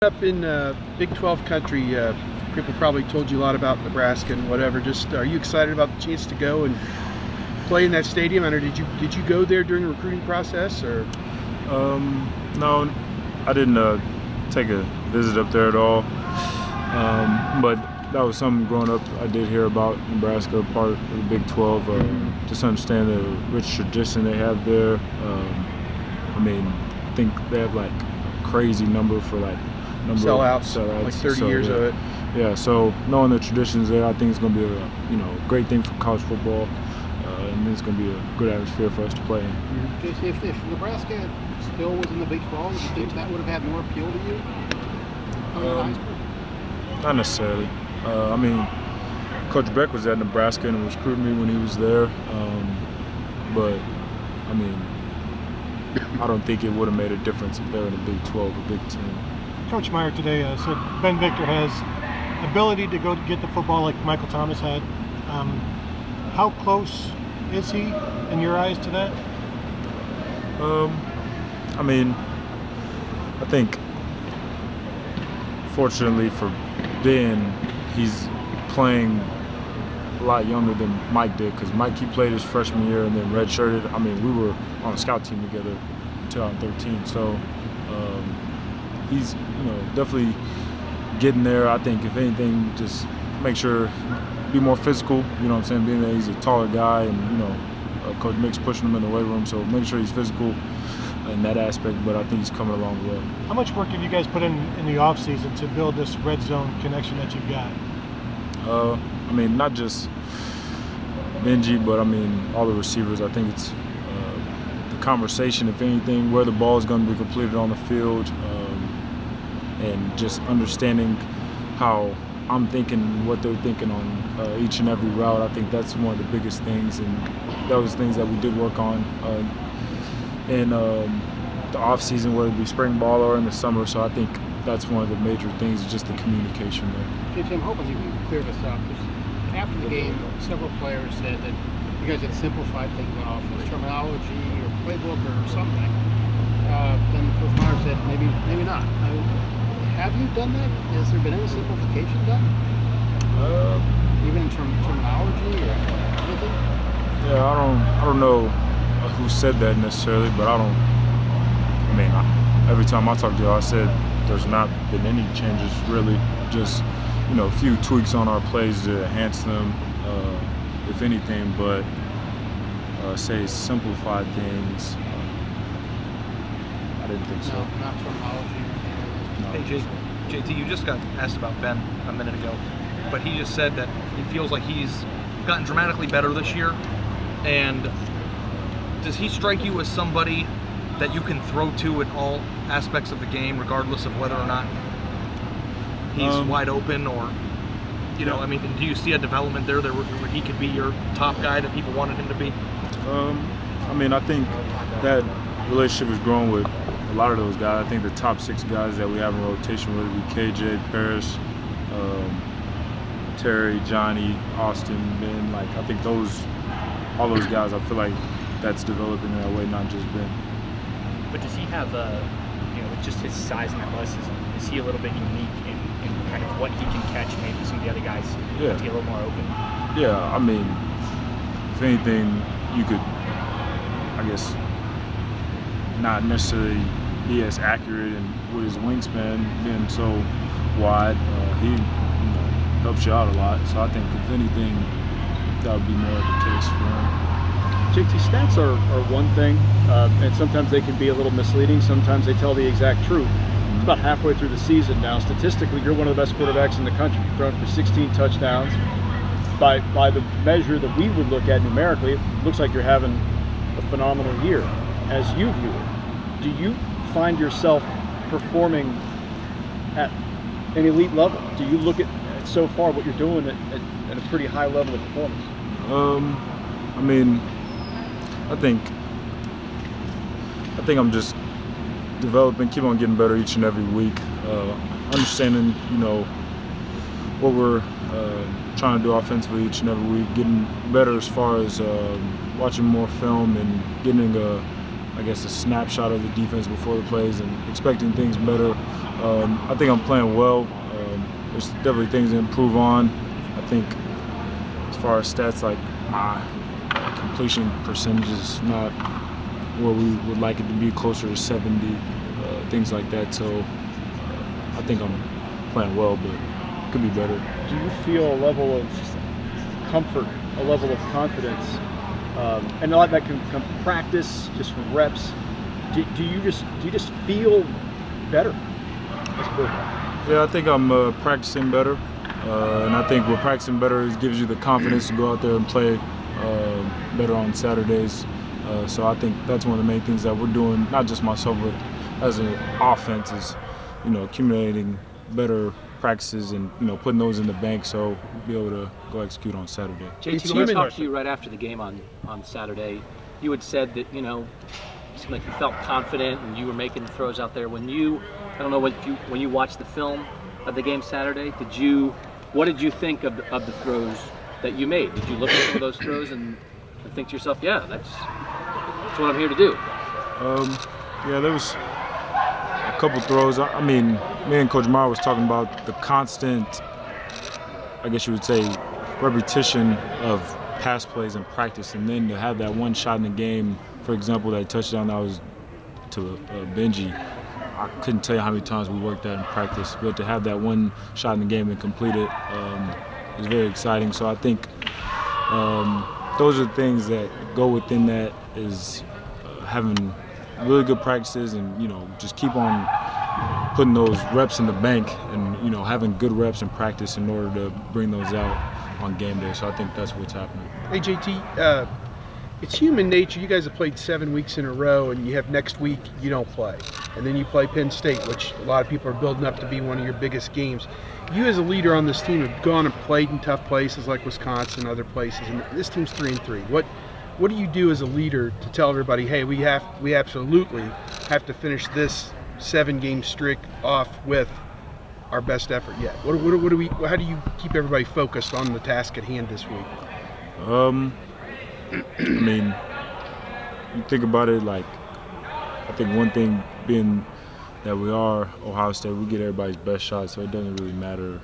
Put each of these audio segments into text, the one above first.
Up in Big 12 country, people probably told you a lot about Nebraska and whatever. Just are you excited about the chance to go and play in that stadium? And did you go there during the recruiting process, or? No, I didn't take a visit up there at all. But that was something growing up I did hear about Nebraska, part of the Big 12. Just understand the rich tradition they have there. I think they have like a crazy number for like sellouts, like 30 years of it. Yeah, so knowing the traditions there, I think it's going to be a great thing for college football, and it's going to be a good atmosphere for us to play in. If Nebraska still was in the Big 12, do you think that would have had more appeal to you? Not necessarily. Coach Beck was at Nebraska and was recruiting me when he was there, but I don't think it would have made a difference if they were in the Big 12 or Big 10. Coach Meyer today said Ben Victor has ability to go get the football like Michael Thomas had. How close is he in your eyes to that? I think fortunately for Ben, he's playing a lot younger than Mike did, because Mike, he played his freshman year and then redshirted. We were on a scout team together in 2013, so he's definitely getting there. I think if anything, just make sure be more physical. You know what I'm saying? Being that he's a taller guy, and Coach Mick's pushing him in the weight room, so make sure he's physical in that aspect. But I think he's coming along well. How much work have you guys put in the off season to build this red zone connection that you've got? Not just Benji, but all the receivers. I think it's the conversation, if anything, where the ball is going to be completed on the field, and just understanding how I'm thinking, what they're thinking on each and every route. I think that's one of the biggest things, and that was things that we did work on in the off season, whether it be spring ball or in the summer. So I think that's one of the major things, is just the communication there. JT, I'm hoping you can clear this up, because after the game, several players said that you guys had simplified things on offense, terminology or playbook or something. Then Coach Meyer said maybe not. Have you done that? Has there been any simplification done? Even in terminology or anything? Yeah, I don't know who said that necessarily, but every time I talk to y'all, I said there's not been any changes really. Just a few tweaks on our plays to enhance them, if anything. But say simplify things. I didn't think so. No, not terminology. Hey, JT, you just got asked about Ben a minute ago, but he just said that he feels like he's gotten dramatically better this year. And does he strike you as somebody that you can throw to in all aspects of the game, regardless of whether or not he's wide open, or, do you see a development there where he could be your top guy that people wanted him to be? I think that relationship is growing with a lot of those guys. I think the top 6 guys that we have in rotation, whether it be KJ, Paris, Terry, Johnny, Austin, Ben, I think all those guys, I feel like that's developing in that way, not just Ben. But does he have with just his size and athleticism, is he a little bit unique in kind of what he can catch? Maybe some of the other guys might be a little more open. Yeah, if anything, you could, I guess, not necessarily be as accurate, and with his wingspan being so wide, he helps you out a lot. So I think if anything, that would be more of the case for him. JT, stats are one thing, and sometimes they can be a little misleading. Sometimes they tell the exact truth. It's about halfway through the season now. Statistically, you're one of the best quarterbacks in the country. You've thrown for 16 touchdowns. By the measure that we would look at numerically, it looks like you're having a phenomenal year. As you view it, do you find yourself performing at an elite level? Do you look at so far what you're doing at a pretty high level of performance? I think I'm just developing, keep on getting better each and every week. Understanding, what we're trying to do offensively each and every week, getting better as far as watching more film and getting a I guess, a snapshot of the defense before the plays and expecting things better. I think I'm playing well. There's definitely things to improve on. I think as far as stats, like my completion percentage is not where we would like it to be, closer to 70, things like that. So I think I'm playing well, but it could be better. Do you feel a level of comfort, a level of confidence, and a lot of that can come from practice, just from reps? Do you just feel better as a quarterback? Yeah, I think I'm practicing better, and I think what practicing better is gives you the confidence to go out there and play better on Saturdays. So I think that's one of the main things that we're doing, not just myself, but as an offense, is accumulating better practices and putting those in the bank so we'll be able to go execute on Saturday. JT, when I talked to you right after the game on Saturday, you had said that it seemed like you felt confident and you were making the throws out there. When you when you watched the film of the game Saturday, what did you think of the throws that you made? Did you look at some of those throws and think to yourself, yeah, that's what I'm here to do? Yeah, there was a couple throws. I mean, me and Coach Meyer was talking about the constant, I guess you would say, repetition of pass plays in practice, and then to have that one shot in the game, for example, that touchdown that was to Benji. I couldn't tell you how many times we worked that in practice, but to have that one shot in the game and complete it is very exciting. So I think those are the things that go within that, is having really good practices and just keep on putting those reps in the bank and having good reps in practice in order to bring those out on game day. So I think that's what's happening. Hey JT, it's human nature. You guys have played 7 weeks in a row, and you have next week you don't play, and then you play Penn State, which a lot of people are building up to be one of your biggest games. You as a leader on this team have gone and played in tough places like Wisconsin, other places, and this team's 3-3. What do you do as a leader to tell everybody, hey, we absolutely have to finish this 7-game streak off with our best effort yet? How do you keep everybody focused on the task at hand this week? I mean, you think about it, like, I think one thing being that we are Ohio State, we get everybody's best shot, so it doesn't really matter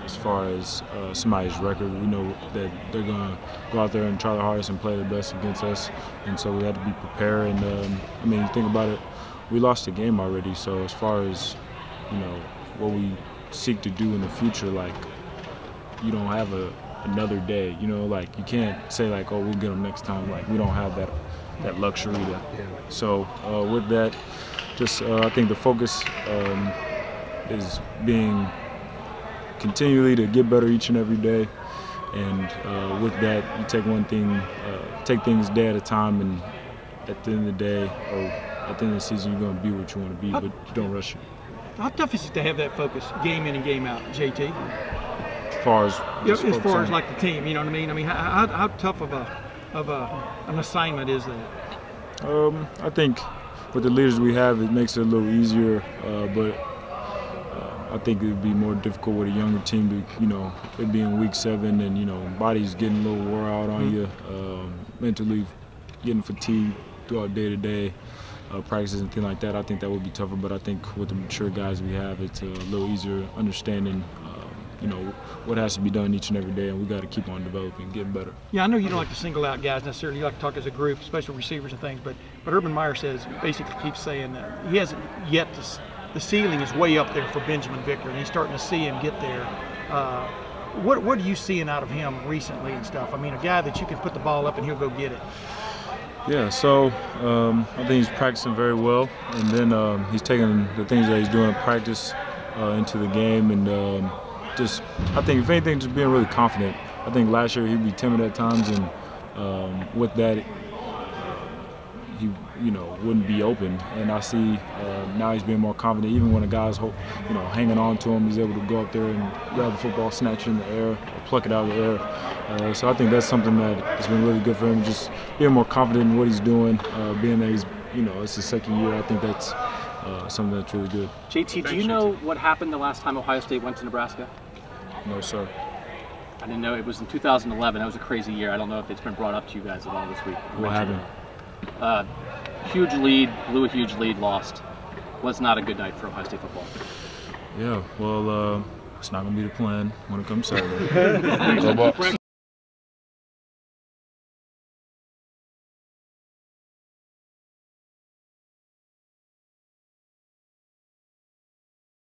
as far as somebody's record. We know that they're going to go out there and try their hardest and play their best against us, and so we have to be prepared. And I mean, think about it, we lost the game already, so as far as what we seek to do in the future, like, you don't have another day, like, you can't say like, oh, we'll get them next time. Like, we don't have that luxury to. So with that, just I think the focus is being continually to get better each and every day, and with that, you take things day at a time, and at the end of the day, or at the end of the season, you're going to be what you want to be, but you don't rush it. How tough is it to have that focus game in and game out, JT? As far as like the team, you know what I mean? I mean, how tough of an assignment is that? I think with the leaders we have, it makes it a little easier, but I think it would be more difficult with a younger team. It being week 7, and body's getting a little wore out on you, mentally getting fatigued throughout day-to-day practices and things like that. I think that would be tougher, but I think with the mature guys we have, it's a little easier understanding what has to be done each and every day, and we got to keep on developing, getting better. Yeah, I know you don't like to single out guys necessarily. You like to talk as a group, special receivers and things, but Urban Meyer basically keeps saying that he hasn't yet. The ceiling is way up there for Benjamin Victor, and he's starting to see him get there. What are you seeing out of him recently and stuff? I mean, a guy that you can put the ball up and he'll go get it. Yeah, so I think he's practicing very well, and then he's taking the things that he's doing in practice into the game, and I think if anything, just being really confident. I think last year he'd be timid at times, and with that, he wouldn't be open. And I see now he's being more confident. Even when a guy's hanging on to him, he's able to go up there and grab the football, snatch it in the air, or pluck it out of the air. So I think that's something that has been really good for him. Just being more confident in what he's doing, being that he's it's his second year. I think that's something that's really good. JT, do you know what happened the last time Ohio State went to Nebraska? No, sir. I didn't know. It was in 2011. That was a crazy year. I don't know if it's been brought up to you guys at all this week. What happened? Huge lead, blew a huge lead, lost. Was not a good night for Ohio State football. Yeah, well, it's not going to be the plan when it comes Saturday. Go Bucks.